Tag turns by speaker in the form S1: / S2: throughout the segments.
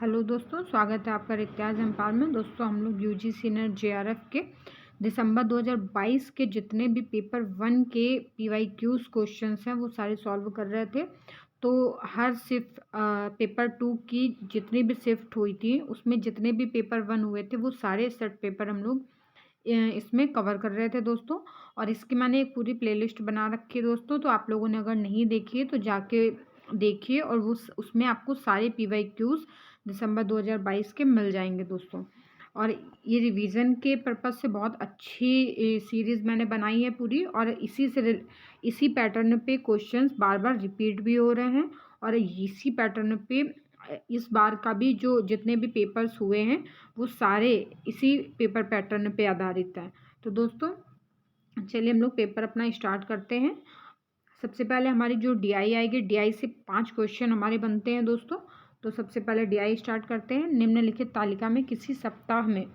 S1: Hello दोस्तों, स्वागत है आपका रित्याज एम्पावर में। दोस्तों हम लोग यूजीसी नेट जेआरएफ के दिसंबर 2022 के जितने भी पेपर 1 के पीवाईक्यूज क्वेश्चंस हैं वो सारे सॉल्व कर रहे थे। तो हर शिफ्ट पेपर 2 की जितनी भी शिफ्ट हुई थी उसमें जितने भी पेपर 1 हुए थे वो सारे सेट पेपर हम लोग इसमें कवर कर रहे थे दोस्तों। और इसकी मैंने एक पूरी प्लेलिस्ट बना रखी है दोस्तों, तो आप लोगों ने अगर नहीं देखी है तो जाके देखिए। और वो उसमें आपको सारे पीवाईक्यूज दिसंबर 2022 के मिल जाएंगे दोस्तों। और ये रिवीजन के पर्पज़ से बहुत अच्छी सीरीज़ मैंने बनाई है पूरी, और इसी पैटर्न पे क्वेश्चंस बार बार रिपीट भी हो रहे हैं। और इसी पैटर्न पे इस बार का भी जो जितने भी पेपर्स हुए हैं वो सारे इसी पेपर पैटर्न पे आधारित हैं। तो दोस्तों चलिए हम लोग पेपर अपना स्टार्ट करते हैं। सबसे पहले हमारी जो डीआई आएगी, डीआई से 5 क्वेश्चन हमारे बनते हैं दोस्तों। तो सबसे पहले डीआई स्टार्ट करते हैं। निम्नलिखित तालिका में किसी सप्ताह में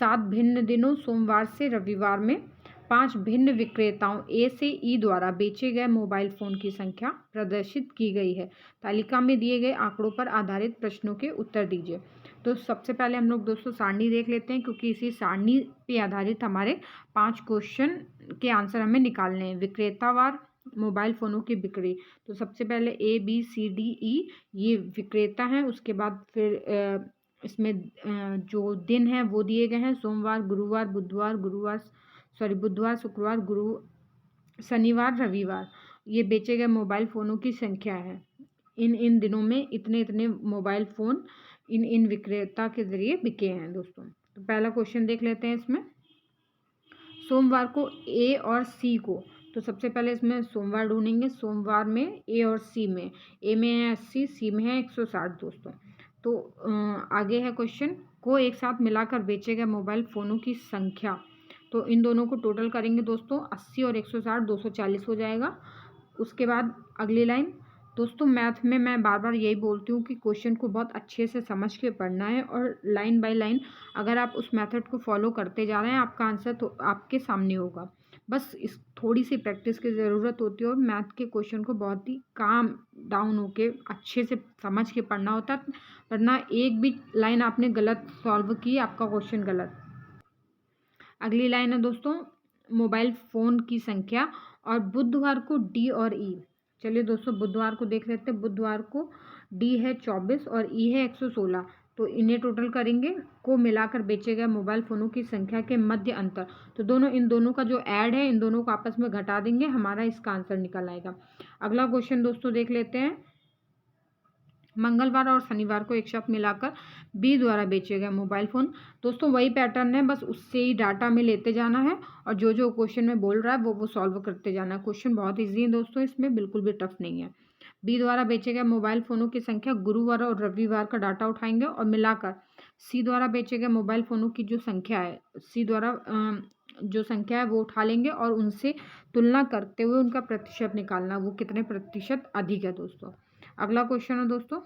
S1: 7 भिन्न दिनों सोमवार से रविवार में 5 भिन्न विक्रेताओं ए से ई द्वारा बेचे गए मोबाइल फ़ोन की संख्या प्रदर्शित की गई है। तालिका में दिए गए आंकड़ों पर आधारित प्रश्नों के उत्तर दीजिए। तो सबसे पहले हम लोग दोस्तों सारणी देख लेते हैं, क्योंकि इसी सारणी पे आधारित हमारे 5 क्वेश्चन के आंसर हमें निकालने हैं। विक्रेतावार मोबाइल फ़ोनों की बिक्री। तो सबसे पहले A B C D E ये विक्रेता हैं। उसके बाद फिर इसमें जो दिन है वो दिए गए हैं, सोमवार, गुरुवार, बुधवार, शुक्रवार, शनिवार, रविवार। ये बेचे गए मोबाइल फ़ोनों की संख्या है। इन दिनों में इतने इतने मोबाइल फ़ोन इन विक्रेता के ज़रिए बिके हैं दोस्तों। तो पहला क्वेश्चन देख लेते हैं इसमें। सोमवार को ए और सी को, तो सबसे पहले इसमें सोमवार ढूंढेंगे। सोमवार में ए और सी में, ए में है 80, सी में है 160 दोस्तों। तो आगे है क्वेश्चन को एक साथ मिलाकर बेचे गए मोबाइल फ़ोनों की संख्या। तो इन दोनों को टोटल करेंगे दोस्तों, 80 और 160 240 हो जाएगा। उसके बाद अगली लाइन दोस्तों, मैथ में मैं बार बार यही बोलती हूँ कि क्वेश्चन को बहुत अच्छे से समझ के पढ़ना है, और लाइन बाय लाइन अगर आप उस मेथड को फॉलो करते जा रहे हैं आपका आंसर तो आपके सामने होगा। बस इस थोड़ी सी प्रैक्टिस की ज़रूरत होती है, और मैथ के क्वेश्चन को बहुत ही काम डाउन होके अच्छे से समझ के पढ़ना होता है, वरना एक भी लाइन आपने गलत सॉल्व की आपका क्वेश्चन गलत। अगली लाइन है दोस्तों, मोबाइल फ़ोन की संख्या और बुधवार को डी और ई। चलिए दोस्तों बुधवार को देख लेते हैं। बुधवार को डी है 24 और ई है 116। तो इन्हें टोटल करेंगे, को मिलाकर बेचे गए मोबाइल फ़ोनों की संख्या के मध्य अंतर। तो इन दोनों का जो ऐड है इन दोनों को आपस में घटा देंगे, हमारा इसका आंसर निकल आएगा। अगला क्वेश्चन दोस्तों देख लेते हैं। मंगलवार और शनिवार को एक साथ मिलाकर बी द्वारा बेचे गए मोबाइल फ़ोन। दोस्तों वही पैटर्न है, बस उससे ही डाटा में लेते जाना है, और जो जो क्वेश्चन में बोल रहा है वो सॉल्व करते जाना है। क्वेश्चन बहुत ईजी है दोस्तों, इसमें बिल्कुल भी टफ नहीं है। बी द्वारा बेचे गए मोबाइल फ़ोनों की संख्या, गुरुवार और रविवार का डाटा उठाएंगे और मिलाकर सी द्वारा बेचे गए मोबाइल फ़ोनों की जो संख्या है, सी द्वारा जो संख्या है वो उठा लेंगे, और उनसे तुलना करते हुए उनका प्रतिशत निकालना, वो कितने प्रतिशत अधिक है दोस्तों। अगला क्वेश्चन है दोस्तों,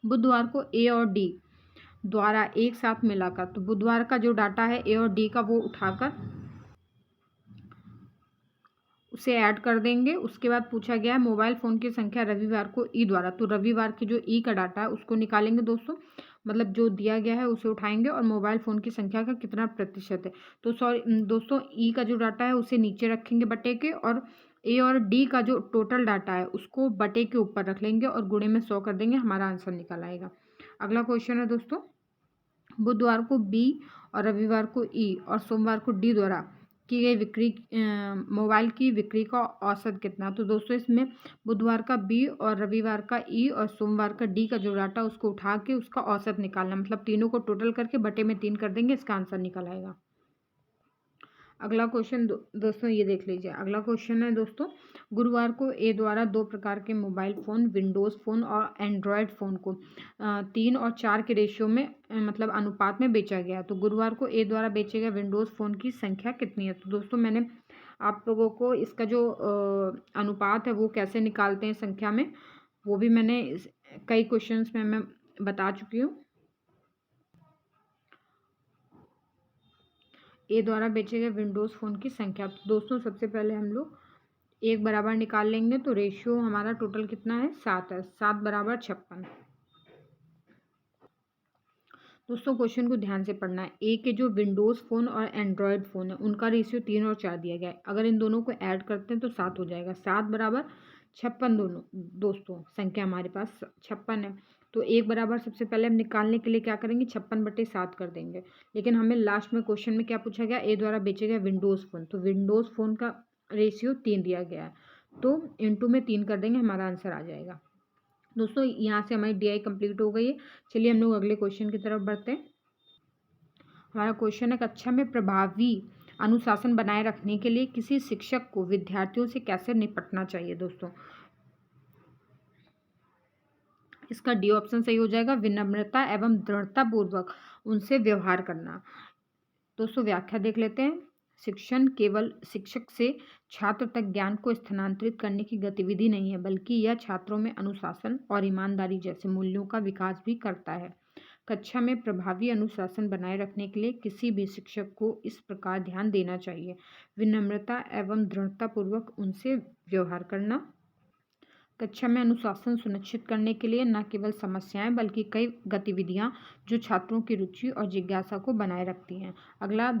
S1: बुधवार को ए और डी द्वारा एक साथ मिलाकर, तो बुधवार का जो डाटा है ए और डी का वो उठाकर उसे ऐड कर देंगे। उसके बाद पूछा गया है मोबाइल फ़ोन की संख्या रविवार को ई द्वारा, तो रविवार की जो ई का डाटा है उसको निकालेंगे दोस्तों, मतलब जो दिया गया है उसे उठाएंगे और मोबाइल फ़ोन की संख्या का कितना प्रतिशत है। तो सॉरी दोस्तों, ई का जो डाटा है उसे नीचे रखेंगे बटे के, और ए और डी का जो टोटल डाटा है उसको बटे के ऊपर रख लेंगे और गुणे में 100 कर देंगे, हमारा आंसर निकल आएगा। अगला क्वेश्चन है दोस्तों, बुधवार को बी और रविवार को ई और सोमवार को डी द्वारा की गई बिक्री मोबाइल की बिक्री का औसत कितना। तो दोस्तों इसमें बुधवार का बी और रविवार का ई और सोमवार का डी का जो डाटा उसको उठा के उसका औसत निकालना, मतलब तीनों को टोटल करके बटे में 3 कर देंगे, इसका आंसर निकल आएगा। अगला क्वेश्चन दोस्तों ये देख लीजिए। अगला क्वेश्चन है दोस्तों, गुरुवार को ए द्वारा 2 प्रकार के मोबाइल फ़ोन, विंडोज़ फ़ोन और एंड्रॉयड फ़ोन को 3 और 4 के रेशियो में मतलब अनुपात में बेचा गया। तो गुरुवार को ए द्वारा बेचे गए विंडोज़ फ़ोन की संख्या कितनी है। तो दोस्तों मैंने आप लोगों को इसका जो अनुपात है वो कैसे निकालते हैं संख्या में, वो भी मैंने कई क्वेश्चंस में मैं बता चुकी हूँ। ए द्वारा बेचे गए विंडोज़ फ़ोन की संख्या। तो दोस्तों सबसे पहले हम लोग एक बराबर निकाल लेंगे, तो रेशियो हमारा टोटल कितना है 7 है, 7 बराबर 56। दोस्तों क्वेश्चन को ध्यान से पढ़ना है। ए के जो विंडोज़ फ़ोन और एंड्रॉयड फ़ोन है उनका रेशियो 3 और 4 दिया गया है। अगर इन दोनों को ऐड करते हैं तो 7 हो जाएगा। 7 बराबर 56 दोनों दोस्तों संख्या हमारे पास 56 है। तो एक बराबर सबसे पहले हम निकालने के लिए क्या करेंगे 56/7 कर देंगे। लेकिन हमें लास्ट में क्वेश्चन में क्या पूछा गया ए द्वारा बेचे गए विंडोज़ फ़ोन, तो विंडोज़ फ़ोन का रेशियो 3 दिया गया है। तो इंटू में 3 कर देंगे, हमारा आंसर आ जाएगा। दोस्तों यहाँ से हमारी DI कंप्लीट हो गई है। चलिए हम लोग अगले क्वेश्चन की तरफ बढ़ते हैं। हमारा क्वेश्चन है कक्षा में प्रभावी अनुशासन बनाए रखने के लिए किसी शिक्षक को विद्यार्थियों से कैसे निपटना चाहिए। दोस्तों इसका डी ऑप्शन सही हो जाएगा, विनम्रता एवं दृढ़ता पूर्वक उनसे व्यवहार करना। दोस्तों व्याख्या देख लेते हैं। शिक्षण केवल शिक्षक से छात्र तक ज्ञान को स्थानांतरित करने की गतिविधि नहीं है, बल्कि यह छात्रों में अनुशासन और ईमानदारी जैसे मूल्यों का विकास भी करता है। कक्षा में प्रभावी अनुशासन बनाए रखने के लिए किसी भी शिक्षक को इस प्रकार ध्यान देना चाहिए। विनम्रता एवं दृढ़तापूर्वक उनसे व्यवहार करना। कक्षा में अनुशासन सुनिश्चित करने के लिए न केवल समस्याएं बल्कि कई गतिविधियां जो छात्रों की रुचि और जिज्ञासा को बनाए रखती हैं। अगला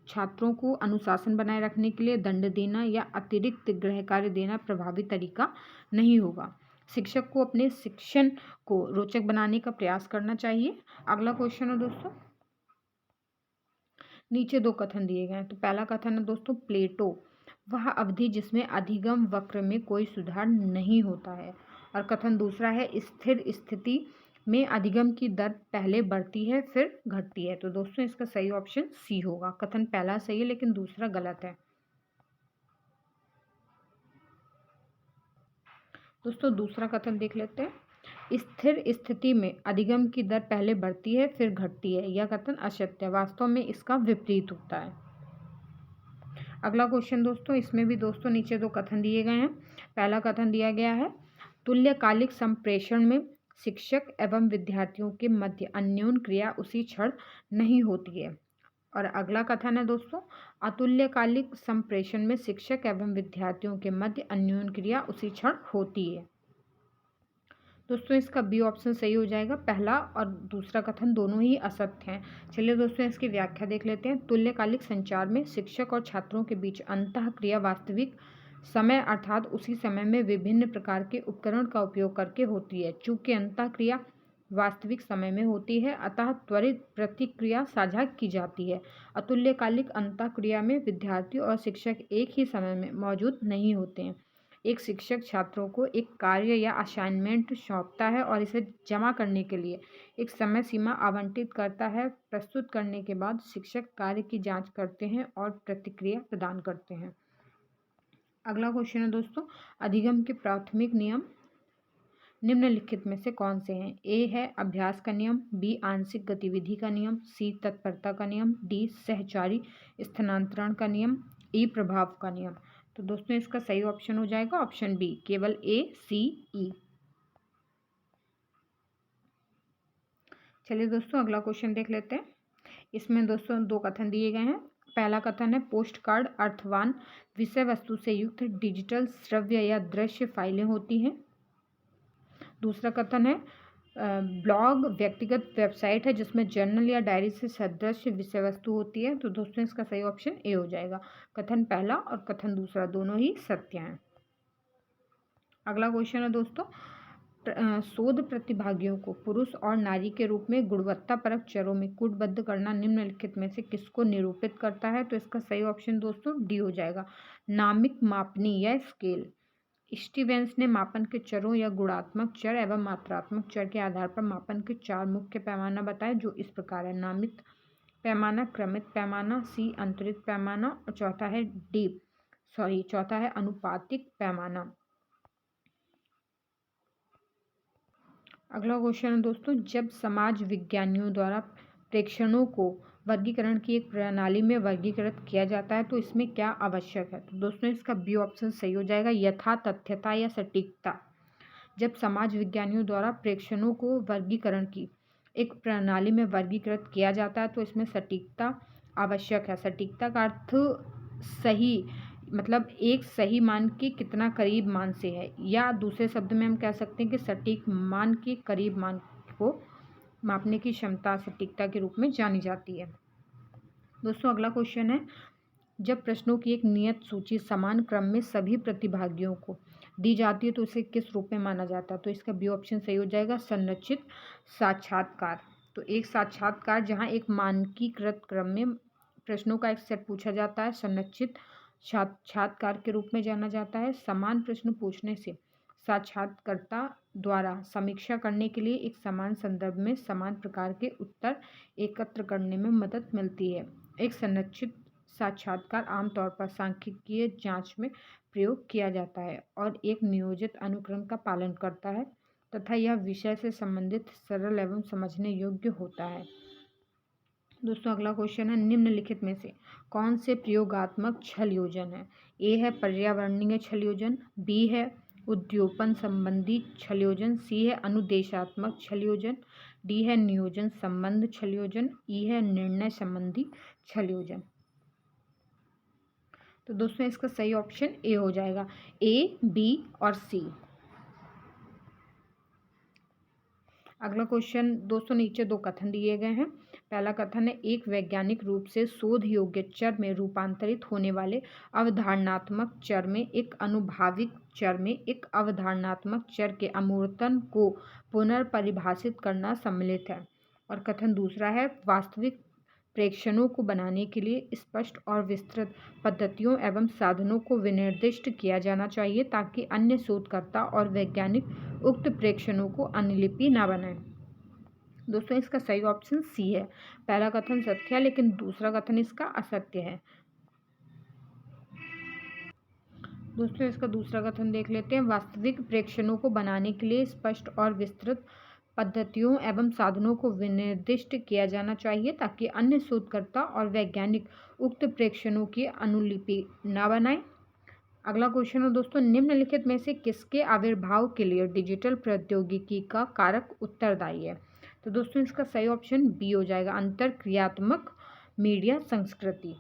S1: छात्रों को अनुशासन बनाए रखने के लिए दंड देना या अतिरिक्त गृह कार्य देना प्रभावी तरीका नहीं होगा। शिक्षक को अपने शिक्षण को रोचक बनाने का प्रयास करना चाहिए। अगला क्वेश्चन है दोस्तों, नीचे 2 कथन दिए गए हैं। तो पहला कथन है दोस्तों, प्लेटो वह अवधि जिसमें अधिगम वक्र में कोई सुधार नहीं होता है। और कथन दूसरा है, स्थिर स्थिति में अधिगम की दर पहले बढ़ती है फिर घटती है। तो दोस्तों इसका सही ऑप्शन सी होगा। कथन पहला सही है लेकिन दूसरा गलत है। दोस्तों दूसरा कथन देख लेते हैं। स्थिर स्थिति में अधिगम की दर पहले बढ़ती है फिर घटती है, यह कथन असत्य है। वास्तव में इसका विपरीत होता है। अगला क्वेश्चन दोस्तों, इसमें भी दोस्तों नीचे 2 कथन दिए गए हैं। पहला कथन दिया गया है, तुल्यकालिक संप्रेषण में शिक्षक एवं विद्यार्थियों के मध्य अन्योन्य क्रिया उसी क्षण नहीं होती है। और अगला कथन है दोस्तों, अतुल्यकालिक संप्रेषण में शिक्षक एवं विद्यार्थियों के मध्य अन्योन्य क्रिया उसी क्षण होती है। दोस्तों इसका बी ऑप्शन सही हो जाएगा। पहला और दूसरा कथन दोनों ही असत्य हैं। चलिए दोस्तों इसकी व्याख्या देख लेते हैं। तुल्यकालिक संचार में शिक्षक और छात्रों के बीच अंतः क्रिया वास्तविक समय अर्थात उसी समय में विभिन्न प्रकार के उपकरण का उपयोग करके होती है। चूंकि अंतः क्रिया वास्तविक समय में होती है अतः त्वरित प्रतिक्रिया साझा की जाती है। अतुल्यकालिक अंतः क्रिया में विद्यार्थी और शिक्षक एक ही समय में मौजूद नहीं होते हैं। एक शिक्षक छात्रों को एक कार्य या असाइनमेंट सौंपता है और इसे जमा करने के लिए एक समय सीमा आवंटित करता है। प्रस्तुत करने के बाद शिक्षक कार्य की जांच करते हैं और प्रतिक्रिया प्रदान करते हैं। अगला क्वेश्चन है दोस्तों, अधिगम के प्राथमिक नियम निम्नलिखित में से कौन से हैं। ए है अभ्यास का नियम, बी आंशिक गतिविधि का नियम, सी तत्परता का नियम, डी सहचारी स्थानांतरण का नियम, ई प्रभाव का नियम। तो दोस्तों इसका सही ऑप्शन हो जाएगा ऑप्शन बी, केवल ए सी ई। चलिए दोस्तों अगला क्वेश्चन देख लेते हैं। इसमें दोस्तों 2 कथन दिए गए हैं। पहला कथन है, पोस्ट कार्ड अर्थवान विषय वस्तु से युक्त डिजिटल श्रव्य या दृश्य फाइलें होती हैं। दूसरा कथन है, ब्लॉग व्यक्तिगत वेबसाइट है जिसमें जर्नल या डायरी से सदृश विषय वस्तु होती है। तो दोस्तों इसका सही ऑप्शन ए हो जाएगा। कथन पहला और कथन दूसरा दोनों ही सत्य हैं। अगला क्वेश्चन है दोस्तों, शोध प्रतिभागियों को पुरुष और नारी के रूप में गुणवत्तापरक चरों में कूटबद्ध करना निम्नलिखित में से किसको निरूपित करता है। तो इसका सही ऑप्शन दोस्तों डी हो जाएगा, नामिक मापनी या स्केल। स्टीवेंस ने मापन के चरों या गुणात्मक चर एवं मात्रात्मक चर के आधार पर मापन के 4 मुख्य पैमाना बताए जो इस प्रकार है, नामित पैमाना, क्रमित पैमाना, सी अंतरित पैमाना और चौथा है अनुपातिक पैमाना। अगला क्वेश्चन है दोस्तों, जब समाज विज्ञानियों द्वारा प्रेक्षणों को वर्गीकरण की एक प्रणाली में वर्गीकृत किया जाता है तो इसमें क्या आवश्यक है। तो दोस्तों इसका बी ऑप्शन सही हो जाएगा, यथा तथ्यता या सटीकता। जब समाज विज्ञानियों द्वारा प्रेक्षणों को वर्गीकरण की एक प्रणाली में वर्गीकृत किया जाता है तो इसमें सटीकता आवश्यक है। सटीकता का अर्थ सही, मतलब एक सही मान के कितना करीब मान से है, या दूसरे शब्द में हम कह सकते हैं कि सटीक मान के करीब मान को मापने की क्षमता सटीकता के रूप में जानी जाती है। दोस्तों अगला क्वेश्चन है, जब प्रश्नों की एक नियत सूची समान क्रम में सभी प्रतिभागियों को दी जाती है तो इसे किस रूप में माना जाता है? तो इसका बी ऑप्शन सही हो जाएगा, संरचित साक्षात्कार। तो एक साक्षात्कार जहां एक मानकीकृत क्रम में प्रश्नों का एक सेट पूछा जाता है, संरचित साक्षात्कार के रूप में जाना जाता है। समान प्रश्न पूछने से साक्षात्कारकर्ता द्वारा समीक्षा करने के लिए एक समान संदर्भ में समान प्रकार के उत्तर एकत्र करने में मदद मिलती है। एक संरचित साक्षात्कार आमतौर पर सांख्यिकीय जांच में प्रयोग किया जाता है और एक नियोजित अनुक्रम का पालन करता है तथा यह विषय से संबंधित सरल एवं समझने योग्य होता है। दोस्तों अगला क्वेश्चन है, निम्नलिखित में से कौन से प्रयोगात्मक छल योजन है? ए है पर्यावरणीय छल योजन, बी है उद्योपन संबंधी छल योजन, सी है अनुदेशात्मक छल योजन, डी है नियोजन संबंध छल योजन, ई है निर्णय संबंधी छल योजन। तो दोस्तों इसका सही ऑप्शन ए हो जाएगा, ए, बी और सी। अगला क्वेश्चन दोस्तों, नीचे दो कथन दिए गए हैं। पहला कथन है, एक वैज्ञानिक रूप से शोध योग्य चर में रूपांतरित होने वाले अवधारणात्मक चर में एक अनुभाविक चर में एक अवधारणात्मक चर के अमूर्तन को पुनर्परिभाषित करना सम्मिलित है। और कथन दूसरा है, वास्तविक प्रेक्षणों को बनाने के लिए स्पष्ट और विस्तृत पद्धतियों एवं साधनों को विनिर्दिष्ट किया जाना चाहिए ताकि अन्य शोधकर्ता और वैज्ञानिक उक्त प्रेक्षणों को अनुलिपि न बनाएं। दोस्तों इसका सही ऑप्शन सी है। पहला कथन सत्य है लेकिन दूसरा कथन इसका असत्य है। दोस्तों इसका दूसरा कथन देख लेते हैं, वास्तविक प्रेक्षणों को बनाने के लिए स्पष्ट और विस्तृत पद्धतियों एवं साधनों को विनिर्दिष्ट किया जाना चाहिए ताकि अन्य शोधकर्ता और वैज्ञानिक उक्त प्रेक्षणों की अनुलिपि न बनाएं। अगला क्वेश्चन है दोस्तों, निम्नलिखित में से किसके आविर्भाव के लिए डिजिटल प्रौद्योगिकी का कारक उत्तरदायी है? तो दोस्तों इसका सही ऑप्शन बी हो जाएगा, अंतरक्रियात्मक मीडिया संस्कृति।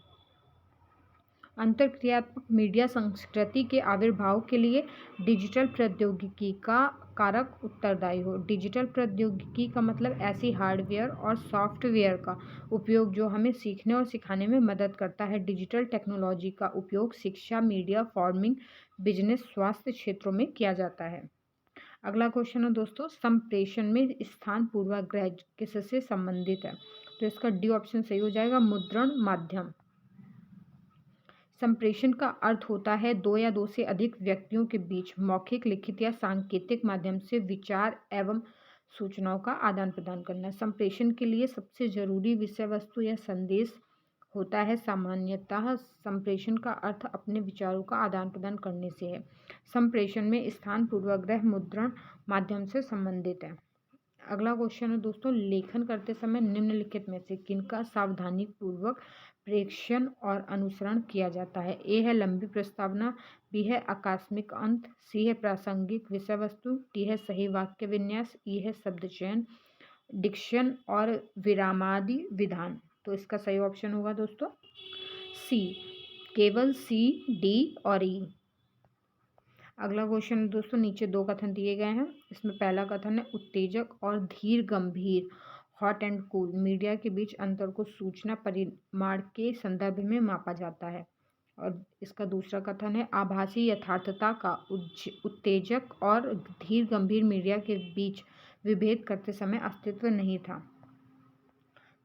S1: अंतरक्रियात्मक मीडिया संस्कृति के आविर्भाव के लिए डिजिटल प्रौद्योगिकी का कारक उत्तरदायी हो। डिजिटल प्रौद्योगिकी का मतलब ऐसी हार्डवेयर और सॉफ्टवेयर का उपयोग जो हमें सीखने और सिखाने में मदद करता है। डिजिटल टेक्नोलॉजी का उपयोग शिक्षा, मीडिया, फार्मिंग, बिजनेस, स्वास्थ्य क्षेत्रों में किया जाता है। अगला क्वेश्चन है दोस्तों, संप्रेषण में स्थान पूर्वाग्रह किससे संबंधित है? तो इसका डी ऑप्शन सही हो जाएगा, मुद्रण माध्यम। संप्रेषण का अर्थ होता है दो या दो से अधिक व्यक्तियों के बीच मौखिक, लिखित या सांकेतिक माध्यम से विचार एवं सूचनाओं का आदान प्रदान करना। संप्रेषण के लिए सबसे जरूरी विषय वस्तु या संदेश होता है। सामान्यतः संप्रेषण का अर्थ अपने विचारों का आदान प्रदान करने से है। संप्रेषण में स्थान पूर्वाग्रह मुद्रण माध्यम से संबंधित है। अगला क्वेश्चन है दोस्तों, लेखन करते समय निम्नलिखित में से किनका सावधानी पूर्वक प्रेक्षण और अनुसरण किया जाता है? ए है लंबी प्रस्तावना, बी है आकस्मिक अंत, सी है प्रासंगिक विषय वस्तु, डी है सही वाक्य विन्यास, ई है शब्द चयन, डिक्शन और विरामादि विधान। तो इसका सही ऑप्शन होगा दोस्तों सी, केवल सी, डी और ई। अगला क्वेश्चन दोस्तों, नीचे दो कथन दिए गए हैं। इसमें पहला कथन है, उत्तेजक और धीर गंभीर हॉट एंड कूल मीडिया के बीच अंतर को सूचना परिमाण के संदर्भ में मापा जाता है। और इसका दूसरा कथन है, आभासी यथार्थता का उत्तेजक और धीर गंभीर मीडिया के बीच विभेद करते समय अस्तित्व नहीं था।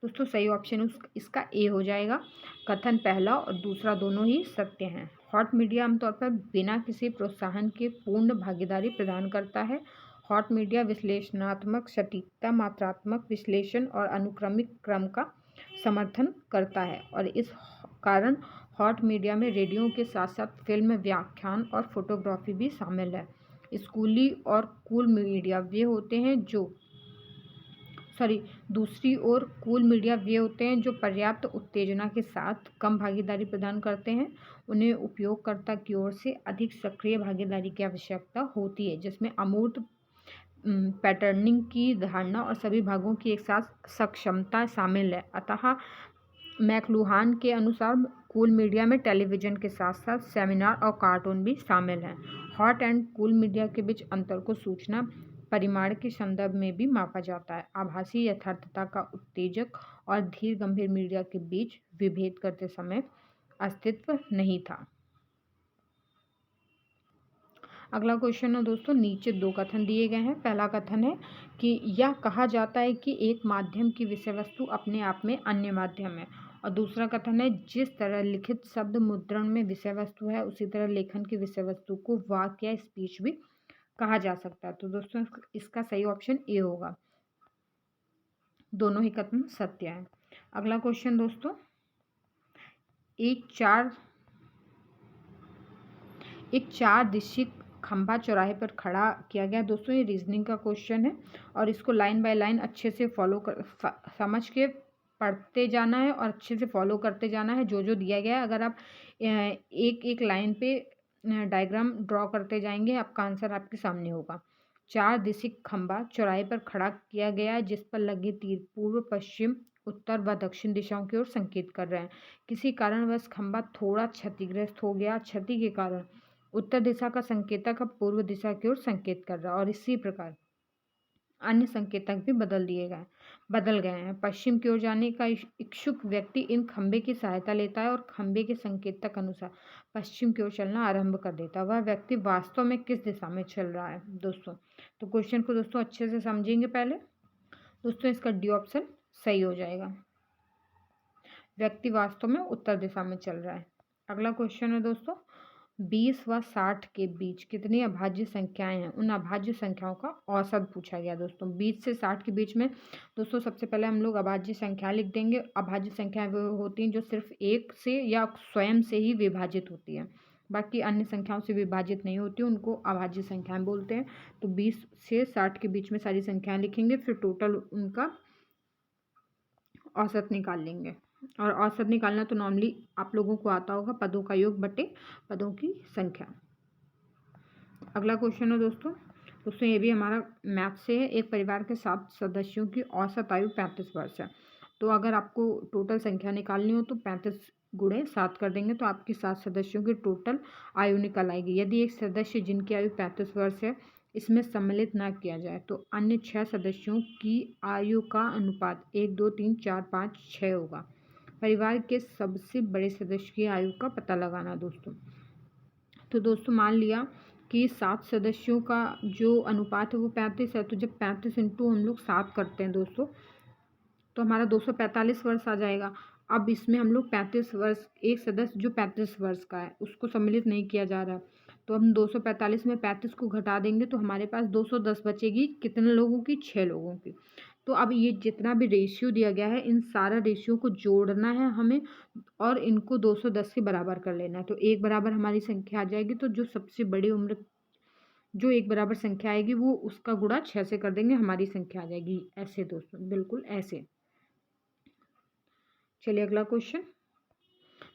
S1: दोस्तों सही ऑप्शन इसका ए हो जाएगा। कथन पहला और दूसरा दोनों ही सत्य हैं। हॉट मीडिया आमतौर पर बिना किसी प्रोत्साहन के पूर्ण भागीदारी प्रदान करता है। हॉट मीडिया विश्लेषणात्मक सटीकता, मात्रात्मक विश्लेषण और अनुक्रमिक क्रम का समर्थन करता है और इस कारण हॉट मीडिया में रेडियो के साथ साथ फिल्म, व्याख्यान और फोटोग्राफी भी शामिल है। स्कूली और कूल मीडिया वे होते हैं जो दूसरी ओर कूल मीडिया वे होते हैं जो पर्याप्त उत्तेजना के साथ कम भागीदारी प्रदान करते हैं। उन्हें उपयोगकर्ता की ओर से अधिक सक्रिय भागीदारी की आवश्यकता होती है जिसमें अमूर्त पैटर्निंग की धारणा और सभी भागों की एक साथ सक्षमता शामिल है। अतः मैकलुहान के अनुसार कूल मीडिया में टेलीविज़न के साथ साथ सेमिनार और कार्टून भी शामिल हैं। हॉट एंड कूल मीडिया के बीच अंतर को सूचना परिमाण के संदर्भ में भी मापा जाता है। आभासी यथार्थता का उत्तेजक और धीर गंभीर मीडिया के बीच विभेद करते समय अस्तित्व नहीं था। अगला क्वेश्चन है दोस्तों, नीचे 2 कथन दिए गए हैं। पहला कथन है कि यह कहा जाता है कि एक माध्यम की विषय वस्तु अपने आप में अन्य माध्यम है। और दूसरा कथन है, जिस तरह लिखित शब्द मुद्रण में विषय वस्तु है उसी तरह लेखन की विषय वस्तु को वाक्य या स्पीच भी कहा जा सकता है। तो दोस्तों इसका सही ऑप्शन ए होगा। दोनों ही कथन सत्य है। अगला क्वेश्चन दोस्तों, एक चार दिशी खंभा चौराहे पर खड़ा किया गया। दोस्तों ये रीजनिंग का क्वेश्चन है और इसको लाइन बाय लाइन अच्छे से समझ के पढ़ते जाना है और अच्छे से फॉलो करते जाना है जो जो दिया गया है। अगर आप एक एक लाइन पे डायग्राम ड्रॉ करते जाएंगे आपका आंसर आपके सामने होगा। 4 दिशी खंभा चौराहे पर खड़ा किया गया है जिस पर लगे तीर पूर्व, पश्चिम, उत्तर व दक्षिण दिशाओं की ओर संकेत कर रहे हैं। किसी कारणवश खंभा थोड़ा क्षतिग्रस्त हो गया। क्षति के कारण उत्तर दिशा का संकेतक अब पूर्व दिशा की ओर संकेत कर रहा है और इसी प्रकार अन्य संकेतक भी बदल गए हैं। पश्चिम की ओर जाने का इच्छुक व्यक्ति इन खंभे की सहायता लेता है और खंभे के संकेतक अनुसार पश्चिम की ओर चलना आरंभ कर देता है। वह व्यक्ति वास्तव में किस दिशा में चल रहा है दोस्तों? तो क्वेश्चन को दोस्तों अच्छे से समझेंगे। पहले दोस्तों इसका डी ऑप्शन सही हो जाएगा। व्यक्ति वास्तव में उत्तर दिशा में चल रहा है। अगला क्वेश्चन है दोस्तों, 20 व 60 के बीच कितनी अभाज्य संख्याएं हैं? उन अभाज्य संख्याओं का औसत पूछा गया दोस्तों। 20 से 60 के बीच में दोस्तों सबसे पहले हम लोग अभाज्य संख्या लिख देंगे। अभाज्य संख्याएं वो होती हैं जो सिर्फ एक से या स्वयं से ही विभाजित होती है, बाकी अन्य संख्याओं से विभाजित नहीं होती, उनको अभाज्य संख्याएं बोलते हैं। तो 20 से 60 के बीच में सारी संख्याएं लिखेंगे, फिर टोटल उनका औसत निकाल लेंगे। और औसत निकालना तो नॉर्मली आप लोगों को आता होगा, पदों का योग बटे पदों की संख्या। अगला क्वेश्चन है दोस्तों ये भी हमारा मैथ से है। एक परिवार के 7 सदस्यों की औसत आयु 35 वर्ष है। तो अगर आपको टोटल संख्या निकालनी हो तो 35 गुणे 7 कर देंगे तो आपकी 7 सदस्यों की टोटल आयु निकल आएगी। यदि एक सदस्य जिनकी आयु 35 वर्ष है इसमें सम्मिलित ना किया जाए तो अन्य 6 सदस्यों की आयु का अनुपात 1, 2, 3, 4, 5, 6 होगा। परिवार के सबसे बड़े सदस्य की आयु का पता लगाना दोस्तों। तो दोस्तों मान लिया कि 7 सदस्यों का जो अनुपात है वो 35 है, तो जब 35 इंटू हम लोग 7 करते हैं दोस्तों तो हमारा 245 वर्ष आ जाएगा। अब इसमें हम लोग 35 वर्ष, एक सदस्य जो 35 वर्ष का है उसको सम्मिलित नहीं किया जा रहा है, तो हम 245 में 35 को घटा देंगे तो हमारे पास 210 बचेगी। कितने लोगों की? 6 लोगों की। तो अब ये जितना भी रेशियो दिया गया है इन सारा रेशियो को जोड़ना है हमें और इनको 210 के बराबर कर लेना है। तो एक बराबर हमारी संख्या आ जाएगी, तो जो सबसे बड़ी उम्र जो एक बराबर संख्या आएगी वो उसका गुणा 6 से कर देंगे, हमारी संख्या आ जाएगी। ऐसे दोस्तों, बिल्कुल ऐसे। चलिए अगला क्वेश्चन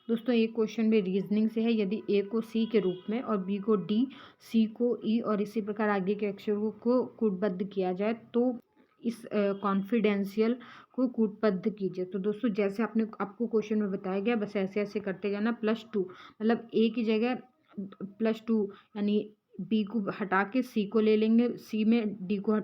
S1: दोस्तों, एक क्वेश्चन भी रीजनिंग से है। यदि ए को सी के रूप में और बी को डी, सी को ई और इसी प्रकार आगे के अक्षरों को कूटबद्ध किया जाए तो इस कॉन्फिडेंशियल को कूटबद्ध कीजिए। तो दोस्तों जैसे आपको क्वेश्चन में बताया गया बस ऐसे ऐसे करते जाना। +2 मतलब ए की जगह +2 यानी बी को हटा के सी को ले लेंगे, सी में डी को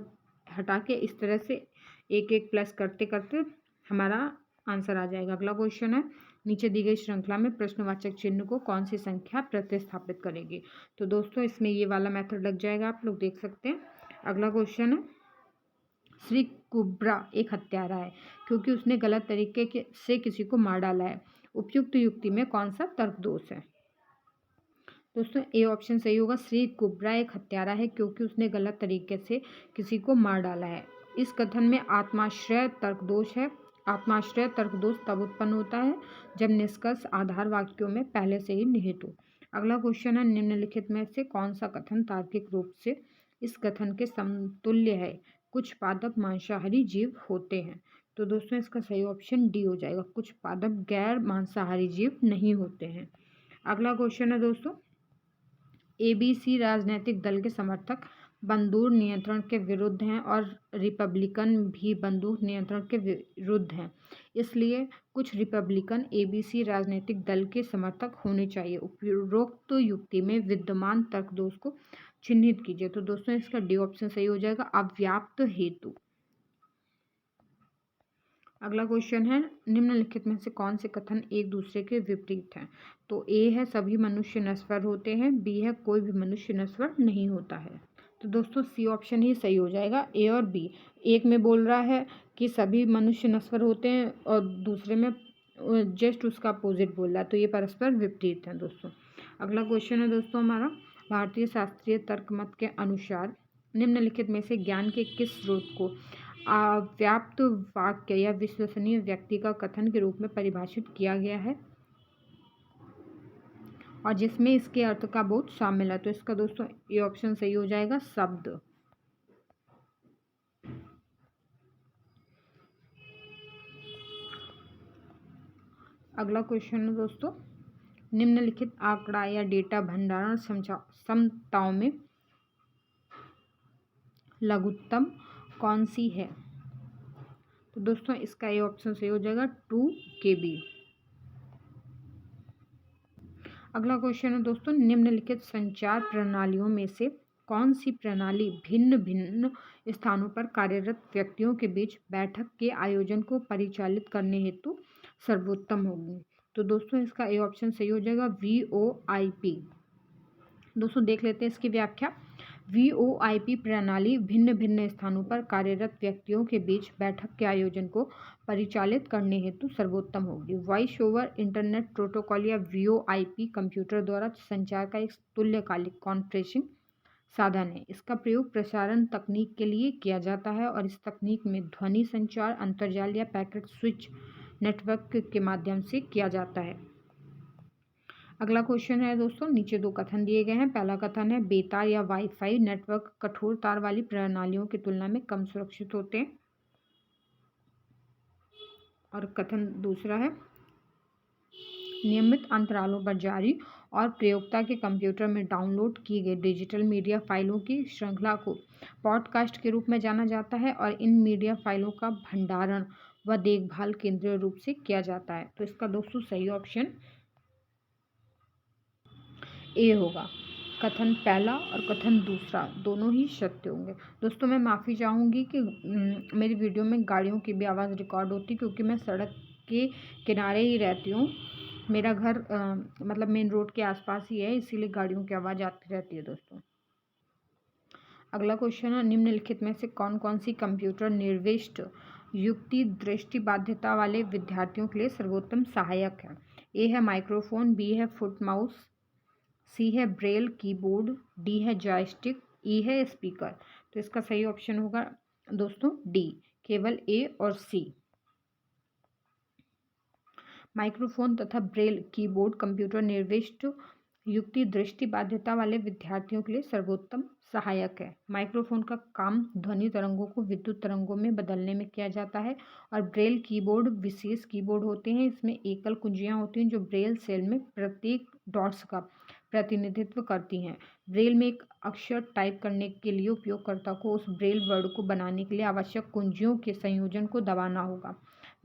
S1: हटा के इस तरह से एक एक प्लस करते करते हमारा आंसर आ जाएगा। अगला क्वेश्चन है, नीचे दी गई श्रृंखला में प्रश्नवाचक चिन्ह को कौन सी संख्या प्रतिस्थापित करेगी? तो दोस्तों इसमें ये वाला मेथड लग जाएगा, आप लोग देख सकते हैं। अगला क्वेश्चन है, श्री कुब्रा एक हत्यारा है क्योंकि उसने गलत तरीके से किसी को मार डाला है। उपयुक्त युक्ति में कौन सा तर्क दोष है? दोस्तों ए ऑप्शन सही होगा। श्री कुब्रा एक हत्यारा है क्योंकि उसने गलत तरीके से किसी को मार डाला है। इस कथन में आत्माश्रय तर्क दोष है। आत्माश्रय तर्क दोष तब उत्पन्न होता है जब निष्कर्ष आधार वाक्यों में पहले से ही निहित हो। अगला क्वेश्चन है, निम्नलिखित में से कौन सा कथन तार्किक रूप से इस कथन के समतुल्य है? कुछ पादप मांसाहारी जीव होते हैं। तो दोस्तों इसका सही ऑप्शन डी हो जाएगा। कुछ पादप गैर मांसाहारी जीव नहीं होते हैं। अगला क्वेश्चन है दोस्तों, एबीसी राजनीतिक दल के समर्थक बंदूक नियंत्रण के विरुद्ध हैं और रिपब्लिकन भी बंदूक नियंत्रण के विरुद्ध हैं, इसलिए कुछ रिपब्लिकन एबीसी राजनीतिक दल के समर्थक होने चाहिए। उपरोक्त युक्ति में विद्यमान तर्क दोष को चिन्हित कीजिए। तो दोस्तों इसका डी ऑप्शन सही हो जाएगा, अव्याप्त हेतु। अगला क्वेश्चन है, निम्नलिखित में से कौन से कथन एक दूसरे के विपरीत हैं? तो ए है सभी मनुष्य नश्वर होते हैं, बी है कोई भी मनुष्य नश्वर नहीं होता है। तो दोस्तों सी ऑप्शन ही सही हो जाएगा, ए और बी। एक में बोल रहा है कि सभी मनुष्य नश्वर होते हैं और दूसरे में जस्ट उसका अपोजिट बोल रहा है, तो ये परस्पर विपरीत हैं दोस्तों। अगला क्वेश्चन है दोस्तों हमारा, भारतीय शास्त्रीय तर्क मत के अनुसार निम्नलिखित में से ज्ञान के किस स्रोत को अव्याप्त वाक्य या विश्वसनीय व्यक्ति का कथन के रूप में परिभाषित किया गया है और जिसमें इसके अर्थ का बहुत शामिल है? तो इसका दोस्तों ये ऑप्शन सही हो जाएगा, शब्द। अगला क्वेश्चन है दोस्तों, निम्नलिखित आंकड़ा या डेटा भंडारण क्षमताओं में लघुत्तम कौन सी है? तो दोस्तों इसका ये ऑप्शन सही हो जाएगा, 2 KB। अगला क्वेश्चन है दोस्तों, निम्नलिखित संचार प्रणालियों में से कौन सी प्रणाली भिन्न भिन्न स्थानों पर कार्यरत व्यक्तियों के बीच बैठक के आयोजन को परिचालित करने हेतु सर्वोत्तम होगी? तो दोस्तों इसका ए ऑप्शन सही हो जाएगा, VoIP। दोस्तों देख लेते हैं इसकी व्याख्या। VoIP प्रणाली भिन्न भिन्न स्थानों पर कार्यरत व्यक्तियों के बीच बैठक के आयोजन को परिचालित करने हेतु सर्वोत्तम होगी। वॉइस ओवर इंटरनेट प्रोटोकॉल या VoIP कंप्यूटर द्वारा संचार का एक तुल्यकालिक कॉन्फ्रेंसिंग साधन है। इसका प्रयोग प्रसारण तकनीक के लिए किया जाता है और इस तकनीक में ध्वनि संचार अंतरजाल या पैकेट स्विच नेटवर्क के माध्यम से किया जाता है। अगला क्वेश्चन है दोस्तों, नीचे दो कथन दिए गए हैं। पहला कथन है, बेतार या वाईफाई नेटवर्क कठोर तार वाली प्रणालियों की तुलना में कम सुरक्षित होते हैं। और कथन दूसरा है, नियमित अंतरालों पर जारी और प्रयोक्ता के कंप्यूटर में डाउनलोड की गई डिजिटल मीडिया फाइलों की श्रृंखला को पॉडकास्ट के रूप में जाना जाता है और इन मीडिया फाइलों का भंडारण व देखभाल केंद्रीय रूप से किया जाता है। तो इसका दोस्तों सही ऑप्शन ए होगा। कथन पहला और कथन दूसरा दोनों ही सत्य होंगे। दोस्तों मैं माफ़ी चाहूँगी कि मेरी वीडियो में गाड़ियों की भी आवाज़ रिकॉर्ड होती, क्योंकि मैं सड़क के किनारे ही रहती हूँ। मेरा घर मतलब मेन रोड के आसपास ही है, इसीलिए गाड़ियों की आवाज़ आती रहती है दोस्तों। अगला क्वेश्चन है, निम्नलिखित में से कौन कौन सी कंप्यूटर निर्विष्ट युक्ति दृष्टि बाध्यता वाले विद्यार्थियों के लिए सर्वोत्तम सहायक है? ए है माइक्रोफोन, बी है फुट माउस, सी है ब्रेल कीबोर्ड, डी है जॉयस्टिक, ई है स्पीकर। तो इसका सही ऑप्शन होगा दोस्तों डी, केवल ए और सी। माइक्रोफोन तथा ब्रेल कीबोर्ड कंप्यूटर निर्विष्ट युक्ति दृष्टि बाध्यता वाले विद्यार्थियों के लिए सर्वोत्तम सहायक है। माइक्रोफोन का काम ध्वनि तरंगों को विद्युत तरंगों में बदलने में किया जाता है और ब्रेल कीबोर्ड विशेष कीबोर्ड होते हैं। इसमें एकल कुंजियां होती हैं जो ब्रेल सेल में प्रत्येक डॉट्स का प्रतिनिधित्व करती हैं। ब्रेल में एक अक्षर टाइप करने के लिए उपयोगकर्ता को उस ब्रेल वर्ड को बनाने के लिए आवश्यक कुंजियों के संयोजन को दबाना होगा।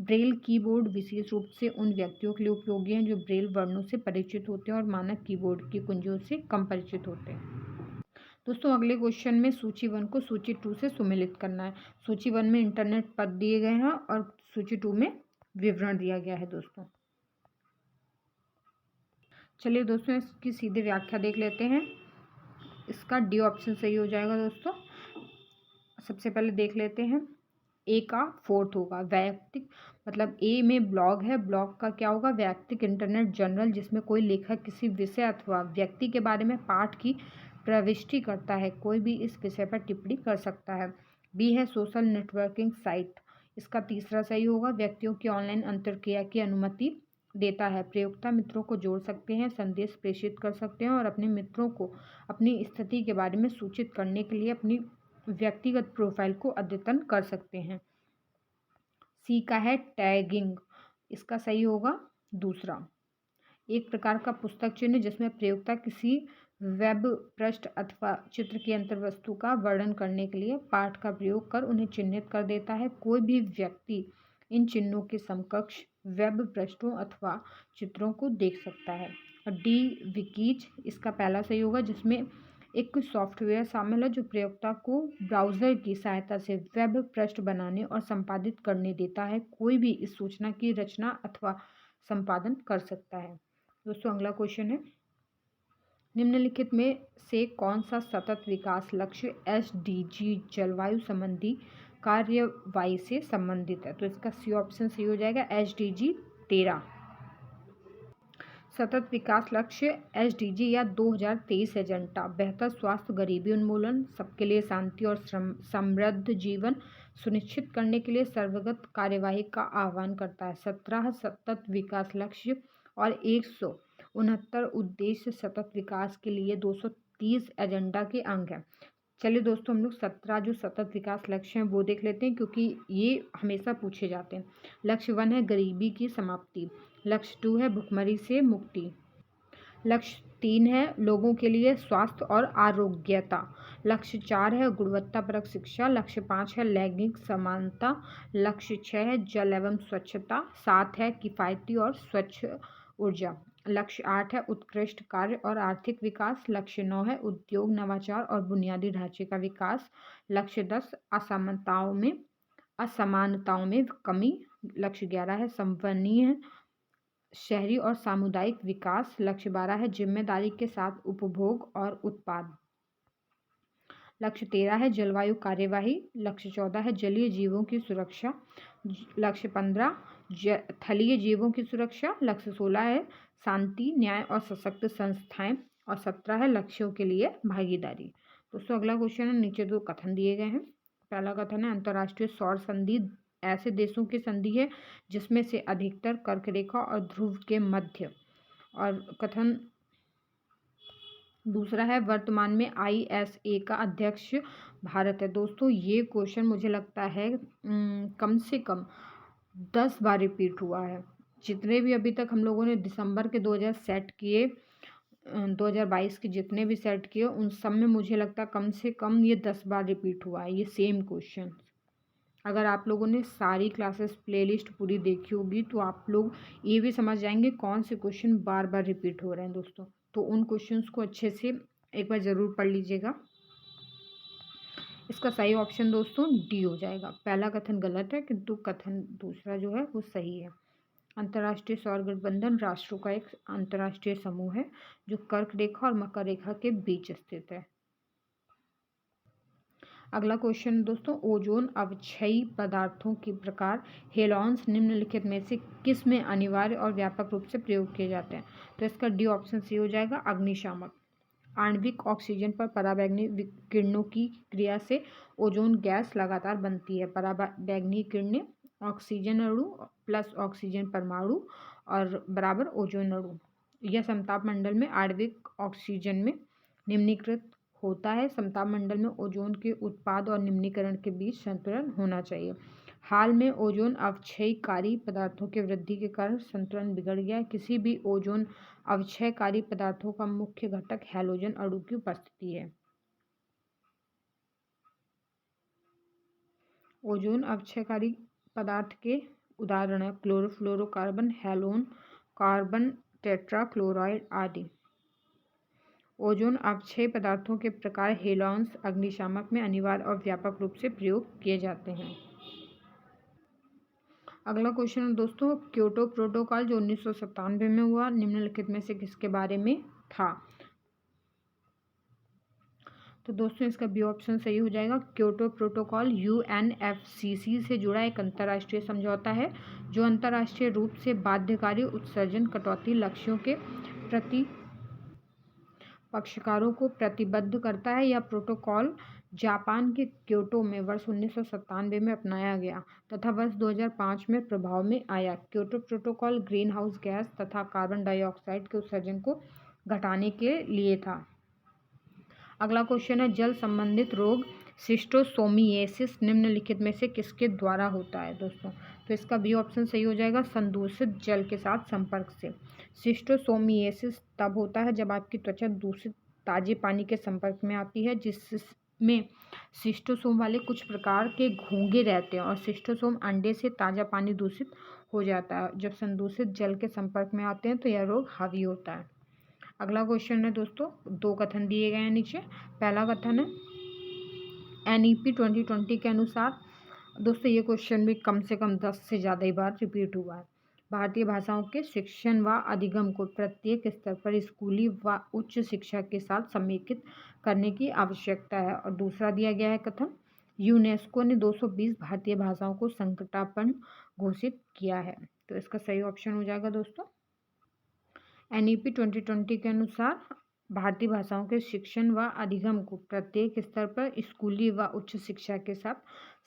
S1: ब्रेल कीबोर्ड विशेष रूप से उन व्यक्तियों के लिए उपयोगी हैं जो ब्रेल वर्णों से परिचित होते हैं और मानक कीबोर्ड की कुंजियों से कम परिचित होते हैं। दोस्तों अगले क्वेश्चन में सूची 1 को सूची 2 से सुमेलित करना है। सूची 1 में इंटरनेट पद दिए गए हैं और सूची 2 में विवरण दिया गया है दोस्तों। चलिए दोस्तों इसकी सीधे व्याख्या देख लेते हैं। इसका डी ऑप्शन सही हो जाएगा दोस्तों। सबसे पहले देख लेते हैं, ए का फोर्थ होगा वैयक्तिक, मतलब ए में ब्लॉग है, ब्लॉग का क्या होगा, वैयक्तिक इंटरनेट जर्नल जिसमें कोई लेखक किसी विषय अथवा व्यक्ति के बारे में पाठ की प्रविष्टि करता है, कोई भी इस विषय पर टिप्पणी कर सकता है। बी है सोशल नेटवर्किंग साइट, इसका तीसरा सही होगा, व्यक्तियों की ऑनलाइन अंतरक्रिया की अनुमति देता है, प्रयोक्ता मित्रों को जोड़ सकते हैं, संदेश प्रेषित कर सकते हैं और अपने मित्रों को अपनी स्थिति के बारे में सूचित करने के लिए अपनी व्यक्तिगत प्रोफाइल को अद्यतन कर सकते हैं। सी का है टैगिंग, इसका सही होगा दूसरा, एक प्रकार का पुस्तक चिन्ह जिसमें प्रयोक्ता किसी वेब पृष्ठ अथवा चित्र की अंतर्वस्तु का वर्णन करने के लिए पाठ का प्रयोग कर उन्हें चिन्हित कर देता है। कोई भी व्यक्ति इन चिन्हों के समकक्ष वेब पृष्ठों अथवा चित्रों को देख सकता है। और डी विकीज, इसका पहला सही होगा जिसमें एक सॉफ्टवेयर शामिल है जो प्रयोक्ता को ब्राउज़र की सहायता से वेब पृष्ठ बनाने और संपादित करने देता है। कोई भी इस सूचना की रचना अथवा संपादन कर सकता है। दोस्तों अगला क्वेश्चन है, निम्नलिखित में से कौन सा सतत विकास लक्ष्य SDG जलवायु संबंधी कार्यवाही से संबंधित है? तो इसका सी ऑप्शन सही हो जाएगा, SDG 13। सतत विकास लक्ष्य SDG या 2023 एजेंडा बेहतर स्वास्थ्य, गरीबी उन्मूलन, सबके लिए शांति और समृद्ध जीवन सुनिश्चित करने के लिए सर्वगत कार्यवाही का आह्वान करता है। 17 सतत विकास लक्ष्य और 169 उद्देश्य सतत विकास के लिए 230 एजेंडा के अंग हैं। चलिए दोस्तों, हम लोग 17 जो सतत विकास लक्ष्य हैं वो देख लेते हैं, क्योंकि ये हमेशा पूछे जाते हैं। लक्ष्य 1 है गरीबी की समाप्ति। लक्ष्य 2 है भुखमरी से मुक्ति। लक्ष्य 3 है लोगों के लिए स्वास्थ्य और आरोग्यता। लक्ष्य 4 है गुणवत्तापरक शिक्षा। लक्ष्य 5 है लैंगिक समानता। लक्ष्य 6 है जल एवं स्वच्छता। 7 है किफ़ायती और स्वच्छ ऊर्जा। लक्ष्य 8 है उत्कृष्ट कार्य और आर्थिक विकास। लक्ष्य 9 है उद्योग, नवाचार और बुनियादी ढांचे का विकास। लक्ष्य 10 असमानताओं में कमी। लक्ष्य 11 है संवहनीय शहरी और सामुदायिक विकास। लक्ष्य 12 है जिम्मेदारी के साथ उपभोग और उत्पाद। लक्ष्य 13 है जलवायु कार्यवाही। लक्ष्य 14 है जलीय जीवों की सुरक्षा। लक्ष्य 15 थलीय जीवों की सुरक्षा। लक्ष्य 16 है शांति, न्याय और सशक्त संस्थाएं। और 17 है लक्ष्यों के लिए भागीदारी। दोस्तों अगला क्वेश्चन है, नीचे 2 कथन दिए गए हैं। पहला कथन है, अंतर्राष्ट्रीय सौर संधि ऐसे देशों की संधि है जिसमें से अधिकतर कर्क रेखा और ध्रुव के मध्य। और कथन दूसरा है, वर्तमान में ISA का अध्यक्ष भारत है। दोस्तों ये क्वेश्चन मुझे लगता है कम से कम 10 बार रिपीट हुआ है। जितने भी अभी तक हम लोगों ने दिसंबर के 2022 के जितने भी सेट किए उन सब में मुझे लगता है कम से कम ये 10 बार रिपीट हुआ है ये सेम क्वेश्चन। अगर आप लोगों ने सारी क्लासेस प्लेलिस्ट पूरी देखी होगी तो आप लोग ये भी समझ जाएंगे कौन से क्वेश्चन बार बार रिपीट हो रहे हैं दोस्तों। तो उन क्वेश्चंस को अच्छे से एक बार ज़रूर पढ़ लीजिएगा। इसका सही ऑप्शन दोस्तों डी हो जाएगा। पहला कथन गलत है किंतु कथन दूसरा जो है वो सही है। अंतर्राष्ट्रीय सौर गठबंधन राष्ट्रों का एक अंतर्राष्ट्रीय समूह है जो कर्क रेखा और मकर रेखा के बीच स्थित है। अगला क्वेश्चन दोस्तों, ओजोन अवक्षयी पदार्थों के प्रकार हेलॉन्स निम्नलिखित में से किस में अनिवार्य और व्यापक रूप से प्रयोग किए जाते हैं? तो इसका डी ऑप्शन सी हो जाएगा, अग्निशामक। आणविक ऑक्सीजन पर पराबैंगनी किरणों की क्रिया से ओजोन गैस लगातार बनती है। पराबैंगनी किरणें ऑक्सीजन अणु प्लस ऑक्सीजन परमाणु और बराबर ओजोन अणु, यह समताप मंडल में आणविक ऑक्सीजन में निम्नीकृत होता है। समताप मंडल में ओजोन के उत्पाद और निम्नीकरण के बीच संतुलन होना चाहिए। हाल में ओजोन अवक्षयकारी पदार्थों के वृद्धि के कारण संतुलन बिगड़ गया है। किसी भी ओजोन अवक्षयकारी पदार्थों का मुख्य घटक हैलोजन अणु की उपस्थिति है। ओजोन अवक्षयकारी पदार्थ के उदाहरण है क्लोरोफ्लोरोकार्बन, हैलोन, कार्बन टेट्राक्लोराइड आदि। ओजोन अवक्षय पदार्थों के प्रकार हेलॉन्स अग्निशामक में अनिवार्य और व्यापक रूप से प्रयोग किए जाते हैं। अगला क्वेश्चन है दोस्तों, क्योटो प्रोटोकॉल जो 1997 में हुआ निम्नलिखित में से किसके बारे में था? तो दोस्तों इसका बी ऑप्शन सही हो जाएगा। क्योटो प्रोटोकॉल UNFCCC से जुड़ा एक अंतर्राष्ट्रीय समझौता है जो अंतर्राष्ट्रीय रूप से बाध्यकारी उत्सर्जन कटौती लक्ष्यों के प्रति पक्षकारों को प्रतिबद्ध करता है। यह प्रोटोकॉल जापान के क्योटो में वर्ष 1997 में अपनाया गया तथा वर्ष 2005 में प्रभाव में आया। Kyoto protocol green house gas तथा कार्बन डाइऑक्साइड के उत्सर्जन को घटाने के लिए था। अगला क्वेश्चन है, जल संबंधित रोग शिस्टोसोमियासिस निम्नलिखित में से किसके द्वारा होता है? दोस्तों तो इसका बी ऑप्शन सही हो जाएगा, संदूषित जल के साथ संपर्क से। शिस्टोसोमियासिस तब होता है जब आपकी त्वचा दूषित ताजे पानी के संपर्क में आती है जिसमें शिस्टोसोम वाले कुछ प्रकार के घोंघे रहते हैं और शिस्टोसोम अंडे से ताज़ा पानी दूषित हो जाता है। जब संदूषित जल के संपर्क में आते हैं तो यह रोग हावी होता है। अगला क्वेश्चन है दोस्तों, 2 कथन दिए गए हैं नीचे। पहला कथन है NEP 2020 के अनुसार, दोस्तों ये क्वेश्चन भी कम से कम 10 से ज़्यादा ही बार रिपीट हुआ है। भारतीय भाषाओं के शिक्षण व अधिगम को प्रत्येक स्तर पर स्कूली व उच्च शिक्षा के साथ समेकित करने की आवश्यकता है। और दूसरा दिया गया है कथन, यूनेस्को ने 220 भारतीय भाषाओं को संकटापन्न घोषित किया है। तो इसका सही ऑप्शन हो जाएगा दोस्तों NEP 2020 के अनुसार भारतीय भाषाओं के शिक्षण व अधिगम को प्रत्येक स्तर पर स्कूली व उच्च शिक्षा के साथ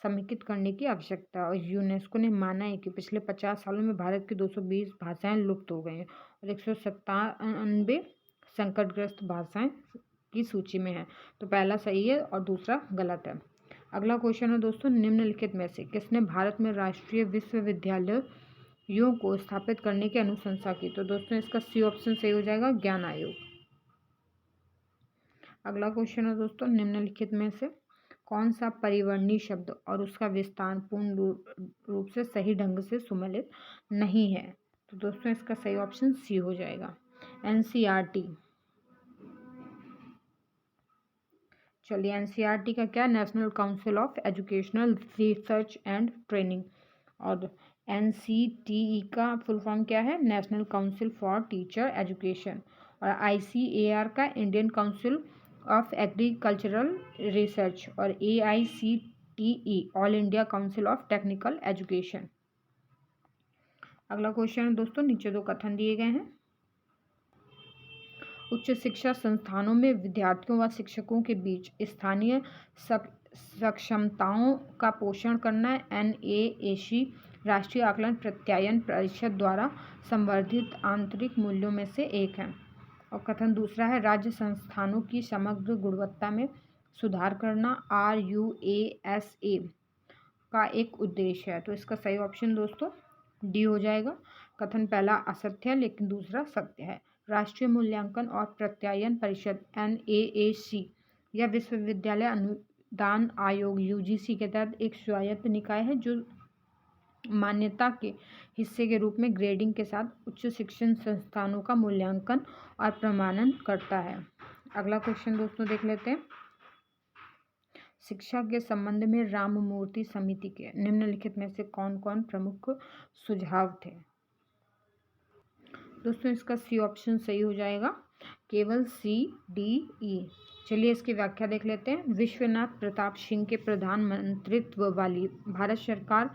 S1: समेकित करने की आवश्यकता है। और यूनेस्को ने माना है कि पिछले 50 सालों में भारत की 220 भाषाएं लुप्त हो गई हैं और 197 संकटग्रस्त भाषाएं की सूची में है। तो पहला सही है और दूसरा गलत है। अगला क्वेश्चन है दोस्तों, निम्नलिखित में से किसने भारत में राष्ट्रीय विश्वविद्यालयों को स्थापित करने की अनुशंसा की? तो दोस्तों इसका सी ऑप्शन सही हो जाएगा, ज्ञान आयोग। अगला क्वेश्चन है दोस्तों, निम्नलिखित में से कौन सा परिवर्णी शब्द और उसका विस्तार पूर्ण रूप से सही ढंग से सुमेलित नहीं है? तो दोस्तों इसका सही ऑप्शन सी हो जाएगा, NCERT। चलिए, NCERT का क्या, national council of educational research and training. और NCTE का फुल फॉर्म क्या है, national council for teacher education. और ICAR का Indian council of agricultural research. और AICTE all India council of technical education. अगला क्वेश्चन है दोस्तों, नीचे 2 कथन दिए गए हैं। उच्च शिक्षा संस्थानों में विद्यार्थियों व शिक्षकों के बीच स्थानीय सक्षमताओं का पोषण करना NAAC राष्ट्रीय आकलन प्रत्यायन परिषद द्वारा संवर्धित आंतरिक मूल्यों में से एक है। और कथन दूसरा है, राज्य संस्थानों की समग्र गुणवत्ता में सुधार करना RUASA का एक उद्देश्य है। तो इसका सही ऑप्शन दोस्तों डी हो जाएगा। कथन पहला असत्य है लेकिन दूसरा सत्य है। राष्ट्रीय मूल्यांकन और प्रत्यायन परिषद NAAC या विश्वविद्यालय अनुदान आयोग UGC के तहत एक स्वायत्त निकाय है जो मान्यता के हिस्से के रूप में ग्रेडिंग के साथ उच्च शिक्षण संस्थानों का मूल्यांकन और प्रमाणन करता है। अगला क्वेश्चन दोस्तों देख लेते हैं। शिक्षा के संबंध में राममूर्ति समिति के निम्नलिखित में से कौन कौन प्रमुख सुझाव थे? दोस्तों इसका सी ऑप्शन सही हो जाएगा, केवल CDE। चलिए इसकी व्याख्या देख लेते हैं। विश्वनाथ प्रताप सिंह के प्रधानमंत्रित्व वाली भारत सरकार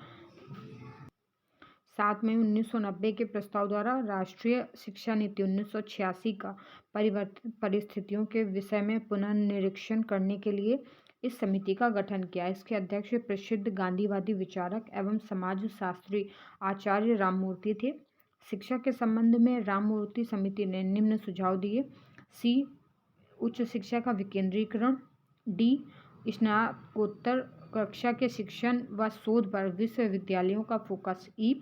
S1: 7 मई 1990 के प्रस्ताव द्वारा राष्ट्रीय शिक्षा नीति 1986 का परिवर्तित परिस्थितियों के विषय में पुनर्निरीक्षण करने के लिए इस समिति का गठन किया। इसके अध्यक्ष प्रसिद्ध गांधीवादी विचारक एवं समाजशास्त्री आचार्य राममूर्ति थे। शिक्षा के संबंध में राममूर्ति समिति ने निम्न सुझाव दिए। C, उच्च शिक्षा का विकेंद्रीकरण। D, स्नातकोत्तर कक्षा के शिक्षण व शोध पर विश्वविद्यालयों का फोकस। E,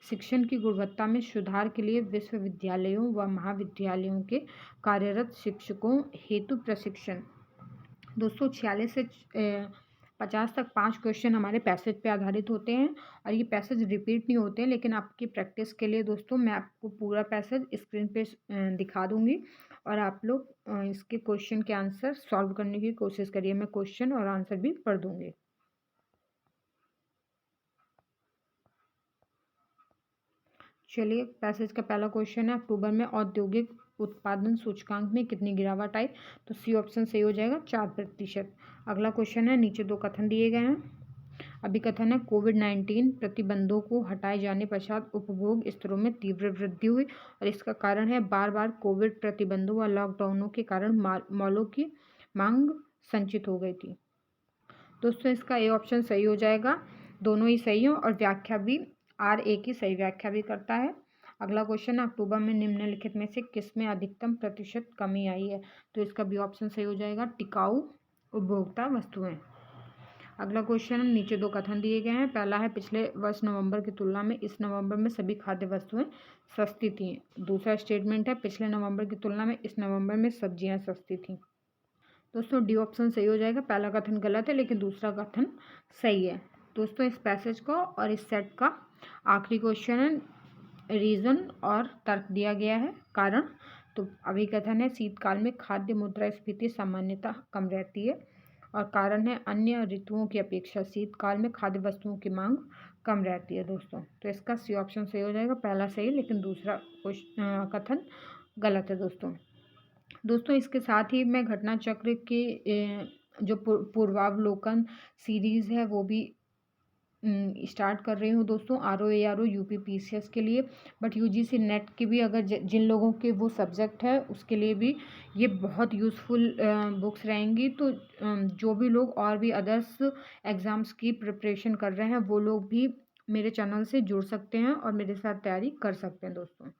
S1: शिक्षण की गुणवत्ता में सुधार के लिए विश्वविद्यालयों व महाविद्यालयों के कार्यरत शिक्षकों हेतु प्रशिक्षण। दोस्तों 46 से 50 तक 5 क्वेश्चन हमारे पैसेज पे आधारित होते हैं और ये पैसेज रिपीट नहीं होते हैं, लेकिन आपकी प्रैक्टिस के लिए दोस्तों मैं आपको पूरा पैसेज स्क्रीन पे दिखा दूंगी और आप लोग इसके क्वेश्चन के आंसर सॉल्व करने की कोशिश करिए। मैं क्वेश्चन और आंसर भी पढ़ दूंगी। चलिए, पैसेज का पहला क्वेश्चन है, अक्टूबर में औद्योगिक उत्पादन सूचकांक में कितनी गिरावट आई? तो सी ऑप्शन सही हो जाएगा, 4%। अगला क्वेश्चन है, नीचे 2 कथन दिए गए हैं। अभी कथन है, कोविड-19 प्रतिबंधों को हटाए जाने पश्चात उपभोग स्तरों में तीव्र वृद्धि हुई और इसका कारण है बार बार कोविड प्रतिबंधों व लॉकडाउनों के कारण मॉलों की मांग संचित हो गई थी। दोस्तों इसका ए ऑप्शन सही हो जाएगा, दोनों ही सही हो और व्याख्या भी RA की सही व्याख्या भी करता है। अगला क्वेश्चन है, अक्टूबर में निम्नलिखित में से किसमें अधिकतम प्रतिशत कमी आई है? तो इसका भी ऑप्शन सही हो जाएगा, टिकाऊ उपभोक्ता वस्तुएं। अगला क्वेश्चन है, नीचे 2 कथन दिए गए हैं। पहला है, पिछले वर्ष नवंबर की तुलना में इस नवंबर में सभी खाद्य वस्तुएं सस्ती थीं। दूसरा स्टेटमेंट है, पिछले नवंबर की तुलना में इस नवंबर में सब्जियां सस्ती थीं। दोस्तों डी ऑप्शन सही हो जाएगा, पहला कथन गलत है लेकिन दूसरा कथन सही है। दोस्तों इस पैसेज का और इस सेट का आखिरी क्वेश्चन है, रीज़न और तर्क दिया गया है। कारण तो अभिकथन है शीतकाल में खाद्य मुद्रास्फीति सामान्यतः कम रहती है और कारण है अन्य ऋतुओं की अपेक्षा शीतकाल में खाद्य वस्तुओं की मांग कम रहती है दोस्तों। तो इसका सी ऑप्शन सही हो जाएगा, पहला सही लेकिन दूसरा कथन गलत है दोस्तों। दोस्तों इसके साथ ही मैं घटना चक्र के जो पूर्वावलोकन सीरीज़ है वो भी स्टार्ट कर रही हूँ दोस्तों, RO यूपी PCS के लिए। बट UGC नेट की भी अगर जिन लोगों के वो सब्जेक्ट है उसके लिए भी ये बहुत यूज़फुल बुक्स रहेंगी। तो जो भी लोग और भी अदर्स एग्ज़ाम्स की प्रिपरेशन कर रहे हैं वो लोग भी मेरे चैनल से जुड़ सकते हैं और मेरे साथ तैयारी कर सकते हैं दोस्तों।